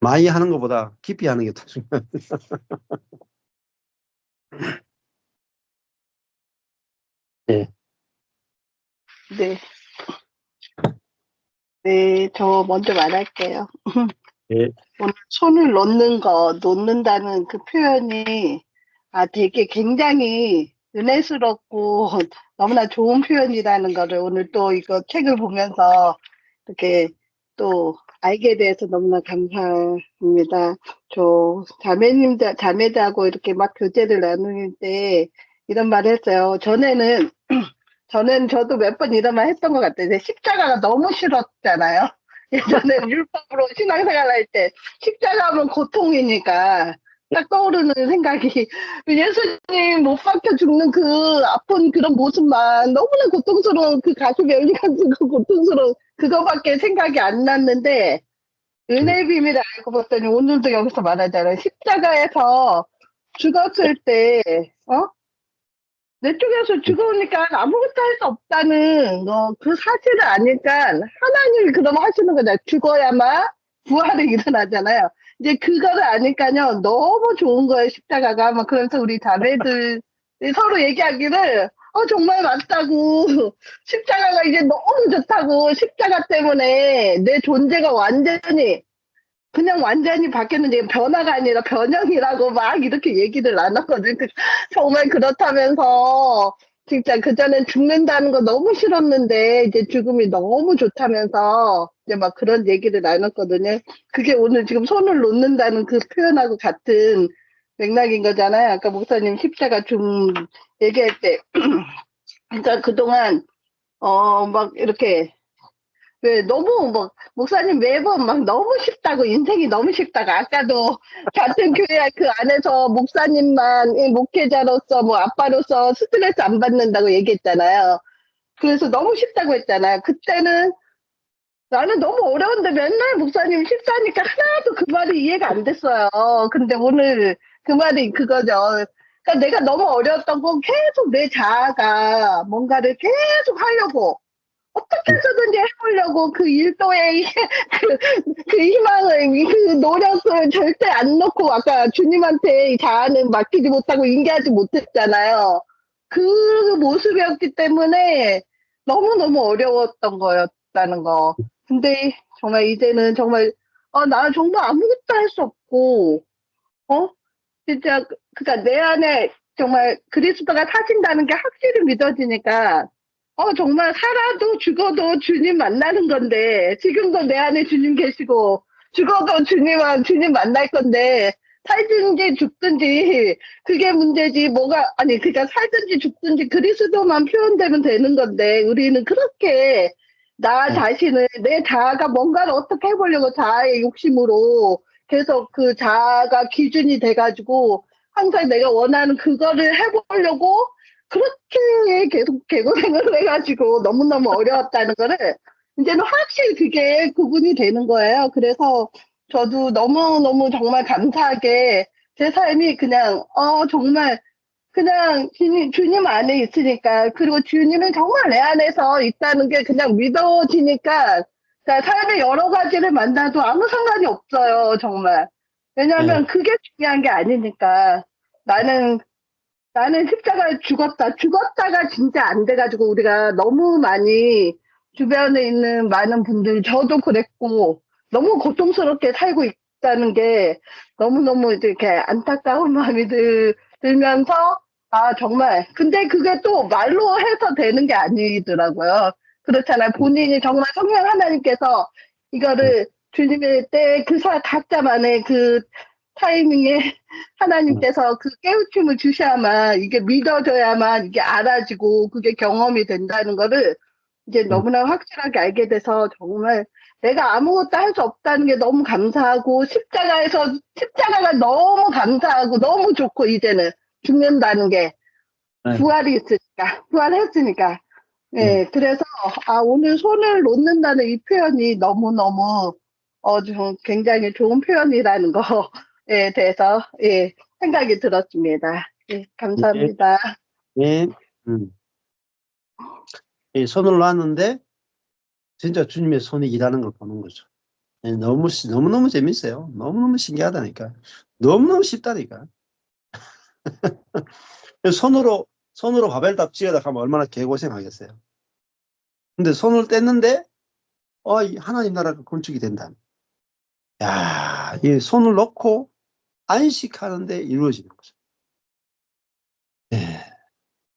많이 하는 것보다 깊이 하는 게 더 중요해요. 네. 네. 네, 저 먼저 말할게요. 네. 오늘 손을 놓는다는 그 표현이 되게 굉장히 은혜스럽고 너무나 좋은 표현이라는 거를 오늘 또 이거 책을 보면서 이렇게 또 알게 돼서 너무나 감사합니다. 저 자매들하고 이렇게 막 교제를 나눌 때 이런 말 했어요. 저도 몇 번 이런 말 했던 것 같아요. 십자가가 너무 싫었잖아요. 예전에 율법으로 신앙생활 할 때 십자가 하면 고통이니까 딱 떠오르는 생각이 예수님 못 박혀 죽는 그 아픈 그런 모습만 너무나 고통스러운 그 가슴에 열리는 그 고통스러운 그거밖에 생각이 안 났는데 은혜의 비밀을 알고 봤더니 오늘도 여기서 말하잖아요. 십자가에서 죽었을 때 내 쪽에서 죽으니까 아무것도 할 수 없다는 그 사실을 아니까 하나님이 그럼 하시는 거잖아요. 죽어야만 부활이 일어나잖아요. 이제 그거를 아니까요 너무 좋은 거예요. 십자가가 막 그래서 우리 자매들 서로 얘기하기를 정말 맞다고 십자가가 이제 너무 좋다고 십자가 때문에 내 존재가 완전히 바뀌었는데 변화가 아니라 변형이라고 막 이렇게 얘기를 나눴거든. 정말 그렇다면서 진짜 그전엔 죽는다는 거 너무 싫었는데 이제 죽음이 너무 좋다면서 이제 막 그런 얘기를 나눴거든요. 그게 오늘 지금 손을 놓는다는 그 표현하고 같은 맥락인 거잖아요. 아까 목사님 십자가 좀 얘기할 때 그러니까 그동안 막 이렇게 왜 너무 뭐 목사님 매번 막 너무 쉽다고 인생이 너무 쉽다고 아까도 같은 교회 그 안에서 목사님만 목회자로서 뭐 아빠로서 스트레스 안 받는다고 얘기했잖아요. 그래서 너무 쉽다고 했잖아요. 그때는 나는 너무 어려운데 맨날 목사님 쉽다니까 하나도 그 말이 이해가 안 됐어요. 근데 오늘 그 말이 그거죠. 그러니까 내가 너무 어려웠던 건 계속 내 자아가 뭔가를 계속 하려고 어떻게 해서든지 해보려고 그 일도의 그 희망을, 그 노력을 절대 안 놓고 아까 주님한테 이 자아는 맡기지 못하고 인계하지 못했잖아요. 그 모습이었기 때문에 너무너무 어려웠던 거였다는 거. 근데 정말 이제는 정말, 나 정말 아무것도 할 수 없고, 어? 진짜, 그니까 내 안에 정말 그리스도가 사신다는 게 확실히 믿어지니까 정말 살아도 죽어도 주님 만나는 건데, 지금도 내 안에 주님 계시고, 죽어도 주님 만날 건데, 살든지 죽든지, 그게 문제지, 아니, 그니까 살든지 죽든지 그리스도만 표현되면 되는 건데, 우리는 그렇게 나 자신을, 내 자아가 뭔가를 어떻게 해보려고 자아의 욕심으로 계속 그 자아가 기준이 돼가지고, 항상 내가 원하는 그거를 해보려고 그렇게 계속 개고생을 해가지고 너무너무 어려웠다는 거를 이제는 확실히 그게 구분이 되는 거예요. 그래서 저도 너무너무 정말 감사하게 제 삶이 그냥, 정말 그냥 주님 안에 있으니까, 그리고 주님은 정말 내 안에서 있다는 게 그냥 믿어지니까, 자, 삶의 여러 가지를 만나도 아무 상관이 없어요, 정말. 네. 왜냐하면 그게 중요한 게 아니니까. 나는 십자가에 죽었다가 진짜 안 돼가지고 우리가 너무 많이 주변에 있는 많은 분들, 저도 그랬고, 너무 고통스럽게 살고 있다는 게 너무너무 이렇게 안타까운 마음이 들면서, 정말. 근데 그게 또 말로 해서 되는 게 아니더라고요. 그렇잖아요. 본인이 정말 성령 하나님께서 이거를 주님의 때 각자만의 그 타이밍에 하나님께서 그 깨우침을 주셔야만 이게 믿어져야만 이게 알아지고 그게 경험이 된다는 거를 이제 너무나 확실하게 알게 돼서 정말 내가 아무것도 할 수 없다는 게 너무 감사하고 십자가가 너무 감사하고 너무 좋고 이제는 죽는다는 게 부활했으니까 예 그래서 오늘 손을 놓는다는 이 표현이 너무너무 좀 굉장히 좋은 표현이라는 거에 대해서 생각이 들었습니다. 예, 네. 감사합니다. 네. 이 손을 놨는데 진짜 주님의 손이 일하는 걸 보는 거죠. 예, 너무너무 재밌어요. 너무너무 신기하다니까. 너무너무 쉽다니까. 손으로 바벨탑 지어다 하면 얼마나 개고생하겠어요. 근데 손을 뗐는데 이 하나님 나라가 건축이 된다. 야, 이 손을 넣고 안식하는데 이루어지는 거죠. 예,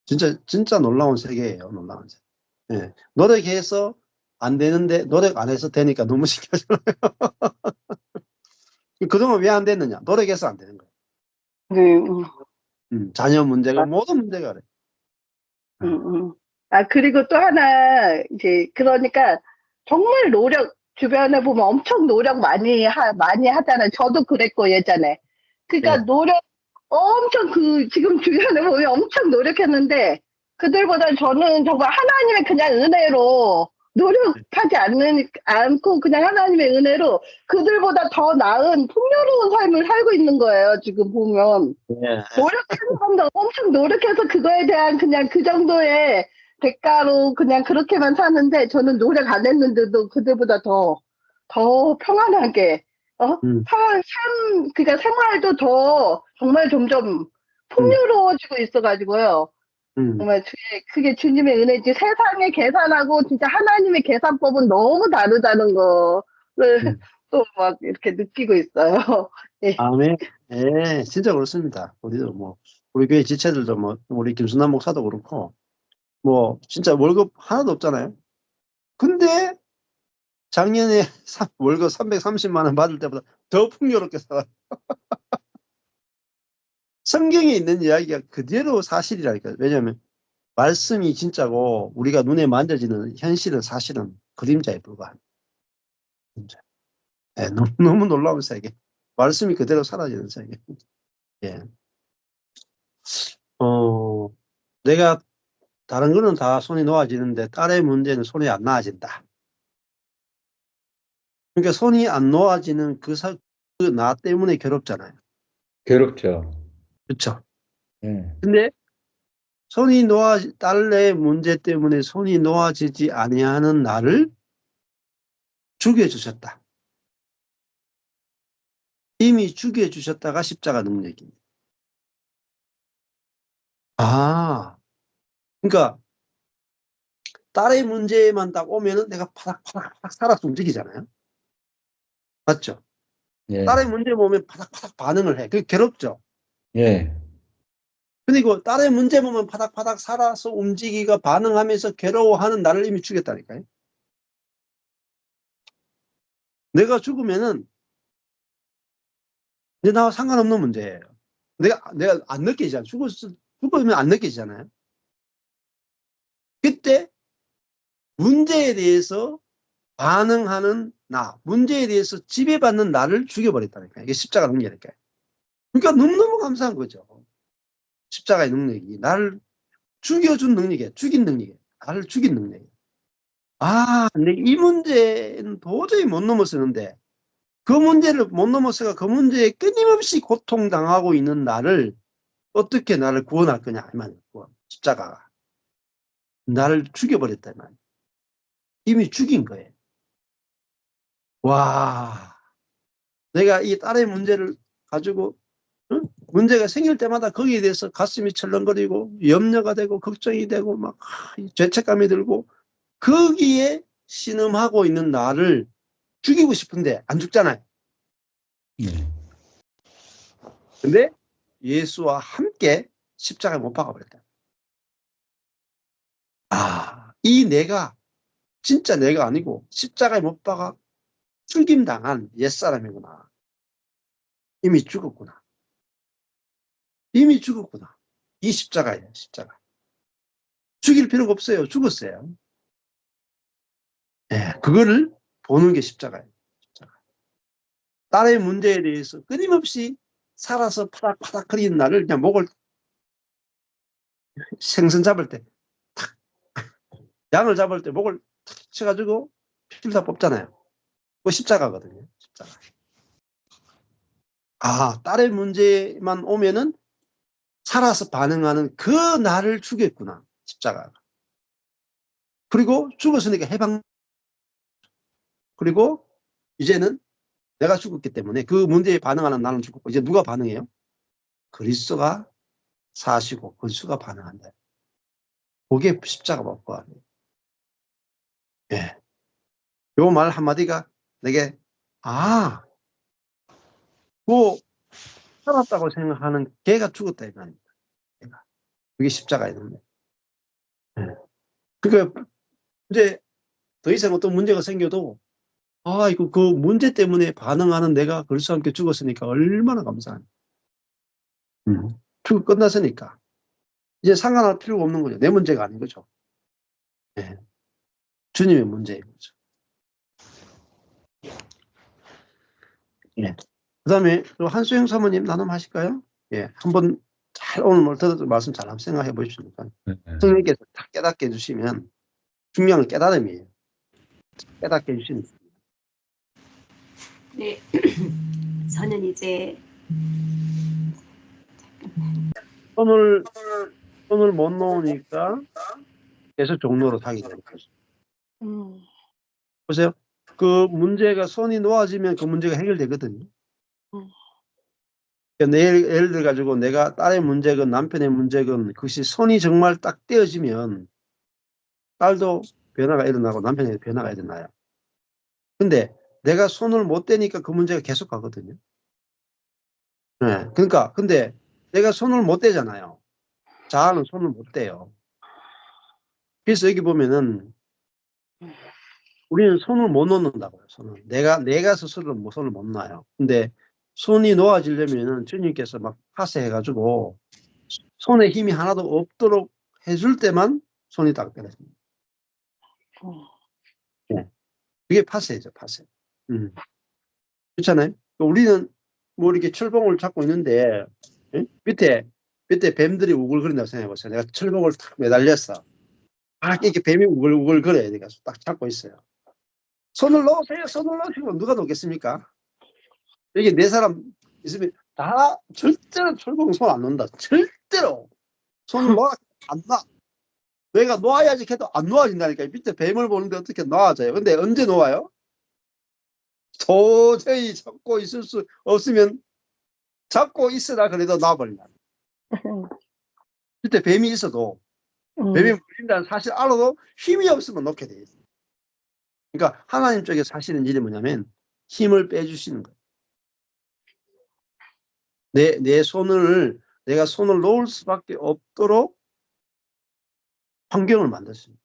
진짜 놀라운 세계예요. 놀라운 세계. 예, 노력해서 안 되는데 노력 안 해서 되니까 너무 신기하잖아요. 그동안 왜 안 됐느냐? 노력해서 안 되는 거예요. 음, 자녀 문제가 모든 문제가 그래. 그리고 또 하나, 이제, 그러니까, 정말 주변에 보면 엄청 노력 많이 하잖아요. 저도 그랬고, 예전에. 그러니까 예, 엄청 지금 주변에 보면 엄청 노력했는데, 그들보다 저는 정말 하나님의 그냥 은혜로, 노력하지 않고 그냥 하나님의 은혜로 그들보다 더 나은 풍요로운 삶을 살고 있는 거예요, 지금 보면. 예, 노력하는 건데 엄청 노력해서 그거에 대한 그냥 그 정도의 대가로 그냥 그렇게만 사는데 저는 노력 안 했는데도 그들보다 더 평안하게, 음, 그러니까 생활도 더 정말 점점 음, 풍요로워지고 있어가지고요. 음, 정말 그게 주님의 은혜지 세상의 계산하고 진짜 하나님의 계산법은 너무 다르다는 거를 음. 또 막 이렇게 느끼고 있어요. 예. 아멘. 예, 진짜 그렇습니다. 우리도 우리 교회 지체들도 우리 김순남 목사도 그렇고, 진짜 월급 하나도 없잖아요. 근데 작년에 월급 330만 원 받을 때보다 더 풍요롭게 살아. 성경에 있는 이야기가 그대로 사실이라니까요. 왜냐하면 말씀이 진짜고 우리가 눈에 만져지는 현실은 사실은 그림자에 불과한. 진짜. 예, 너무 놀라운 세계. 말씀이 그대로 사라지는 세계. 예. 어, 내가 다른 거는 다 손이 놓아지는데 딸의 문제는 손이 안 놓아진다. 그러니까 손이 안 놓아지는 그 나 때문에 괴롭잖아요. 괴롭죠. 그렇죠? 예. 근데 딸의 문제 때문에 손이 놓아지지 아니하는 나를 죽여주셨다. 이미 죽여주셨다가 십자가 능력입니다. 그러니까 딸의 문제만 딱 오면은 내가 파닥파닥 살아서 움직이잖아요. 맞죠? 예. 딸의 문제 보면 파닥파닥 반응을 해. 그게 괴롭죠? 예. 그리고 딸의 문제 보면 파닥파닥 살아서 움직이가 반응하면서 괴로워하는 나를 이미 죽였다니까요. 내가 죽으면은 이제 나와 상관없는 문제예요. 내가 안 느끼잖아요. 죽으면 안 느끼잖아요. 그때 문제에 대해서 반응하는 문제에 대해서 지배받는 나를 죽여버렸다니까요. 이게 십자가 능력이니까요. 그러니까 너무너무 감사한 거죠. 십자가의 능력이 나를 죽여준 능력이에요. 죽인 능력이에요. 나를 죽인 능력이에요. 근데 이 문제는 도저히 못 넘어서는데 그 문제를 못 넘어서가 그 문제에 끊임없이 고통당하고 있는 어떻게 나를 구원할 거냐 이 말이에요. 십자가가 나를 죽여버렸단 말이에요. 이미 죽인 거예요. 와, 내가 이 딸의 문제를 가지고 문제가 생길 때마다 거기에 대해서 가슴이 철렁거리고 염려가 되고 걱정이 되고 막 죄책감이 들고 거기에 신음하고 있는 나를 죽이고 싶은데 안 죽잖아요. 예. 근데 예수와 함께 십자가에 못 박아버렸다. 이 내가 진짜 내가 아니고 십자가에 못 박아 죽임당한 옛사람이구나. 이미 죽었구나. 이미 죽었구나. 이 십자가예요. 십자가. 죽일 필요가 없어요. 죽었어요. 예, 그거를 보는 게 십자가예요. 십자가. 딸의 문제에 대해서 끊임없이 살아서 파닥파닥 거리는 나를 그냥 목을 생선 잡을 때 탁, 양을 잡을 때 목을 탁 쳐가지고 피를 다 뽑잖아요. 그거 십자가거든요. 십자가. 딸의 문제만 오면은 살아서 반응하는 그 나를 죽였구나. 십자가가. 그리고 죽었으니까 그리고 이제는 내가 죽었기 때문에 그 문제에 반응하는 나는 죽었고 이제 누가 반응해요? 그리스도가 사시고 그리스도가 반응한다. 그게 십자가 복음이에요. 예. 요 말 한마디가 내게 뭐 살았다고 생각하는 걔가 죽었다 이 말입니다. 걔가. 그게 십자가의 능력. 예. 그러니까 이제 더 이상 어떤 문제가 생겨도 이거 그 문제 때문에 반응하는 내가 그리스도와 함께 죽었으니까 얼마나 감사하냐. 죽고 끝났으니까 이제 상관할 필요가 없는 거죠. 내 문제가 아닌 거죠. 예. 주님의 문제인 거죠. 예. 그다음에 한수영 사모님 나눔하실까요? 예. 한번 오늘 들었던 말씀 잘 한번 생각해 보십시오. 성령께서 다 깨닫게 해주시면 중요한 건 깨달음이에요. 깨닫게 해주시는. 네. 저는 이제 손을 못 놓으니까 계속 종로로 타게 되는 거죠. 보세요. 그 문제가 손이 놓아지면 그 문제가 해결되거든요. 그러니까 예를 들어 가지고 내가 딸의 문제건 남편의 문제건 그것이 손이 정말 딱 떼어지면 딸도 변화가 일어나고 남편에도 변화가 일어나요. 근데 내가 손을 못 떼니까 그 문제가 계속 가거든요. 네. 그러니까 근데 내가 손을 못 떼잖아요. 자아는 손을 못 떼요. 그래서 여기 보면은 우리는 손을 못 놓는다고요. 손을 내가 스스로 손을 못 놔요. 근데 손이 놓아지려면은 주님께서 막 파쇄해 가지고 손에 힘이 하나도 없도록 해줄 때만 손이 딱 떼어집니다. 네. 그게 파쇄죠, 파쇄. 그렇잖아요. 우리는 뭐 이렇게 철봉을 잡고 있는데 밑에 뱀들이 우글거린다고 생각해 보세요. 내가 철봉을 탁 매달렸어. 이렇게 뱀이 우글우글거려요. 내가 딱 잡고 있어요. 손을 놓으세요. 손을 놓으시고 누가 놓겠습니까? 여기 네 사람 있으면 다 절대로 철봉 손 안 놓는다. 절대로 손을 놓아 안 놔. 내가 놓아야지 해도 안 놓아진다니까. 밑에 뱀을 보는데 어떻게 놓아져요? 근데 언제 놓아요? 도저히 잡고 있을 수 없으면 잡고 있으라 그래도 놔버린다. 밑에 뱀이 있어도 뱀이 물린다는 사실 알아도 힘이 없으면 놓게 돼 있어요. 그러니까 하나님 쪽에서 하시는 일이 뭐냐면 힘을 빼주시는 거예요. 내가 손을 놓을 수밖에 없도록 환경을 만들었습니다.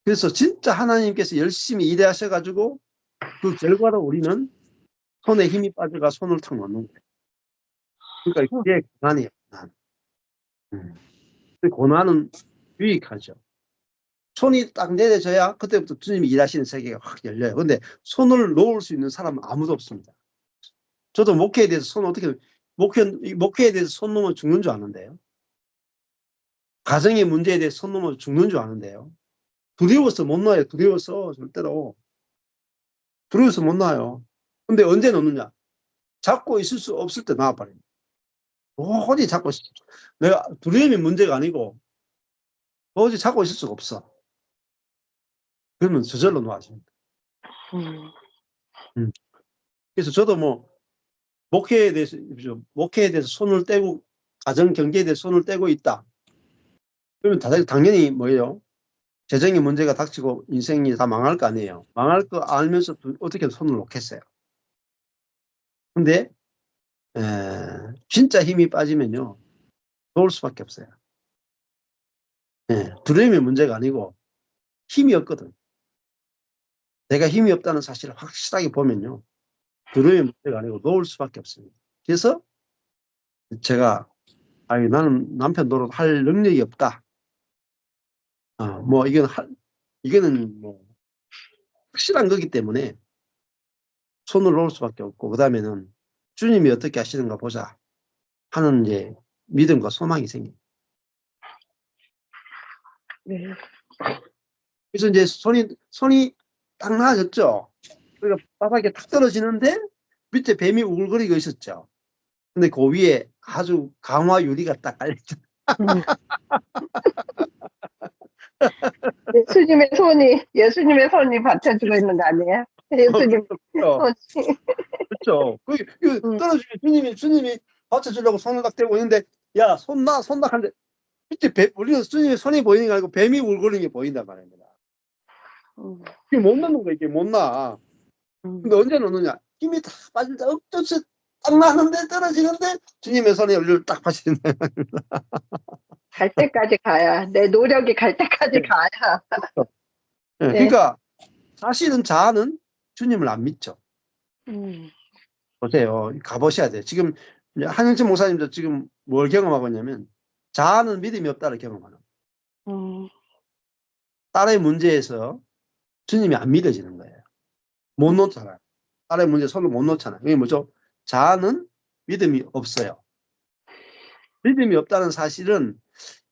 그래서 진짜 하나님께서 열심히 일하셔가지고 그 결과로 우리는 손에 힘이 빠져가 손을 탁 놓는 거예요. 그러니까 그게 고난이에요. 고난. 그 고난은 유익하죠. 손이 딱 내려져야 그때부터 주님이 일하시는 세계가 확 열려요. 근데 손을 놓을 수 있는 사람은 아무도 없습니다. 저도 목회에 대해서 목회에 대해서 손 놓으면 죽는 줄 아는데요. 가정의 문제에 대해서 손 놓으면 죽는 줄 아는데요. 두려워서 못 놔요. 두려워서 절대로. 두려워서 못 놔요. 근데 언제 놓느냐? 잡고 있을 수 없을 때 놔버립니다. 도저히 잡고 있을 수 없어. 내가 두려움이 문제가 아니고 도저히 잡고 있을 수가 없어. 그러면 저절로 놓아집니다. 그래서 저도 뭐 목회에 대해서 손을 떼고 가정 경제에 대해서 손을 떼고 있다. 그러면 당연히 뭐예요? 재정의 문제가 닥치고 인생이 다 망할 거 아니에요. 망할 거 알면서 어떻게 손을 놓겠어요. 근데 진짜 힘이 빠지면요. 놓을 수밖에 없어요. 두려움이 문제가 아니고 힘이 없거든. 내가 힘이 없다는 사실을 확실하게 보면요. 두려움이 문제가 아니고 놓을 수밖에 없습니다. 그래서 제가 나는 남편 노릇할 능력이 없다. 뭐 이거는 뭐 확실한 거기 때문에 손을 놓을 수밖에 없고 그다음에는 주님이 어떻게 하시는가 보자 하는 이제 믿음과 소망이 생깁니다. 그래서 이제 손이 딱 나아졌죠. 그러니까 바닥에 탁 떨어지는데 밑에 뱀이 우글거리고 있었죠. 근데 그 위에 아주 강화 유리가 딱 깔렸죠. 예수님의 손이 받쳐주고 있는 거 아니에요? 예수님 그렇죠. 손이. 그렇죠. 떨어지면 주님이 받쳐주려고 손을 딱 대고 있는데, 야, 손 놔 하는데, 밑에 우리는 주님의 손이 보이는 게 아니고 뱀이 울고리는 게 보인단 말입니다. 이게 못 넣는 거, 이게 못 놔. 근데 언제 넣느냐? 힘이 다 빠질 때 억지로 딱 나는데 떨어지는데 주님의 손에 우리를 딱 받치는 거예요. 갈 때까지 가야, 내 노력이 갈 때까지 네. 가야. 네. 네. 그러니까 사실은 자아는 주님을 안 믿죠. 보세요. 가보셔야 돼요. 지금 한영철 목사님도 지금 뭘 경험하고 있냐면 자아는 믿음이 없다를 경험하는 거예요. 딸의 문제에서 주님이 안 믿어지는 거예요. 못 놓잖아요. 딸의 문제 손을 못 놓잖아요. 이게 뭐죠? 자아는 믿음이 없어요. 믿음이 없다는 사실은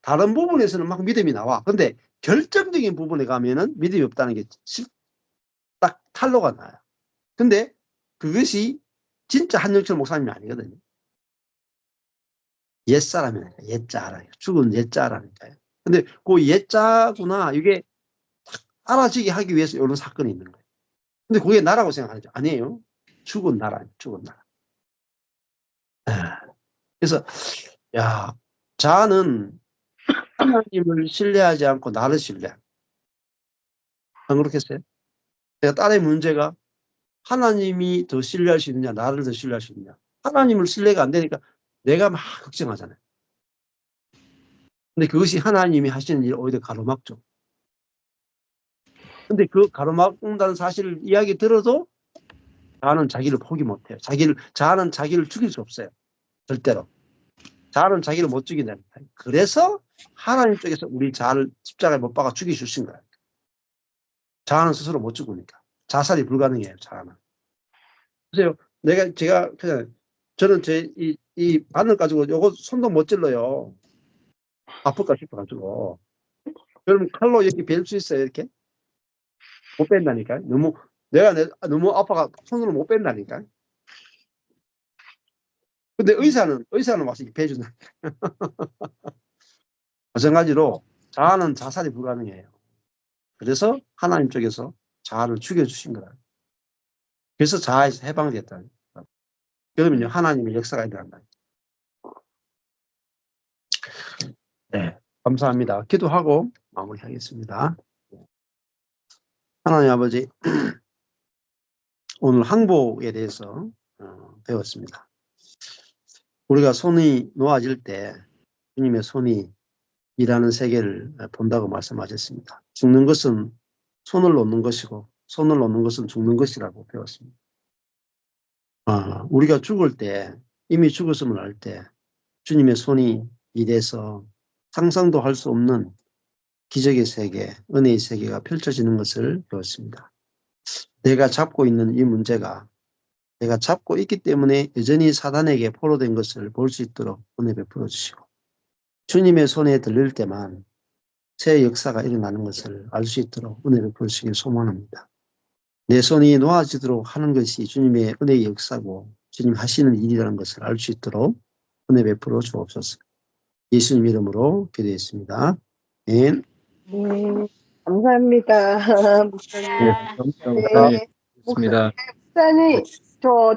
다른 부분에서는 막 믿음이 나와. 근데 결정적인 부분에 가면은 믿음이 없다는 게 딱 탄로가 나요. 근데 그것이 진짜 한영철 목사님이 아니거든요. 옛사람이니까, 옛자라니까. 죽은 옛자라니까요. 근데 그 옛자구나, 이게 딱 알아지게 하기 위해서 이런 사건이 있는 거예요. 근데 그게 나라고 생각하죠. 아니에요. 죽은 나라예요. 죽은 나라. 그래서 야, 자아는 하나님을 신뢰하지 않고 나를 신뢰. 안 그렇겠어요? 내가 딸의 문제가 하나님이 더 신뢰할 수 있느냐, 나를 더 신뢰할 수 있느냐. 하나님을 신뢰가 안 되니까 내가 막 걱정하잖아요. 근데 그것이 하나님이 하시는 일을 오히려 가로막죠. 근데 그 가로막는다는 사실을 이야기 들어도 자아는 자기를 포기 못해요. 자아는 자기를 죽일 수 없어요. 절대로. 자아는 자기를 못 죽인다니까. 그래서 하나님 쪽에서 우리 자아를 십자가에 못 박아 죽이주신 거예요. 자아는 스스로 못 죽으니까. 자살이 불가능해요. 자아는. 보세요. 제가 그냥 저는 이 바늘 가지고 요거 손도 못 찔러요. 아플까 싶어가지고. 여러분 칼로 여기 벨 수 있어요, 이렇게? 못 뺀다니까. 너무 아파가 손으로 못 뺀다니까. 근데 의사는 와서 이렇게 빼주는. 마찬가지로 자아는 자살이 불가능해요. 그래서 하나님 쪽에서 자아를 죽여주신 거다. 그래서 자아에서 해방됐다. 그러면요 하나님의 역사가 일어난다. 네, 감사합니다. 기도하고 마무리하겠습니다. 하나님 아버지, 오늘 항복에 대해서 배웠습니다. 우리가 손이 놓아질 때 주님의 손이 일하는 세계를 본다고 말씀하셨습니다. 죽는 것은 손을 놓는 것이고 손을 놓는 것은 죽는 것이라고 배웠습니다. 우리가 죽을 때, 이미 죽었음을 알 때 주님의 손이 일해서 상상도 할 수 없는 기적의 세계, 은혜의 세계가 펼쳐지는 것을 배웠습니다. 내가 잡고 있는 이 문제가 내가 잡고 있기 때문에 여전히 사단에게 포로된 것을 볼 수 있도록 은혜 베풀어 주시고 주님의 손에 들릴 때만 새 역사가 일어나는 것을 알 수 있도록 은혜 베풀어 주시길 소망합니다. 내 손이 놓아지도록 하는 것이 주님의 은혜의 역사고 주님 하시는 일이라는 것을 알 수 있도록 은혜 베풀어 주옵소서. 예수님 이름으로 기도했습니다. 아멘. 네, 감사합니다. 목사님. 예, 네, 감사합니다. 예, 좋습니다. 목사님, 저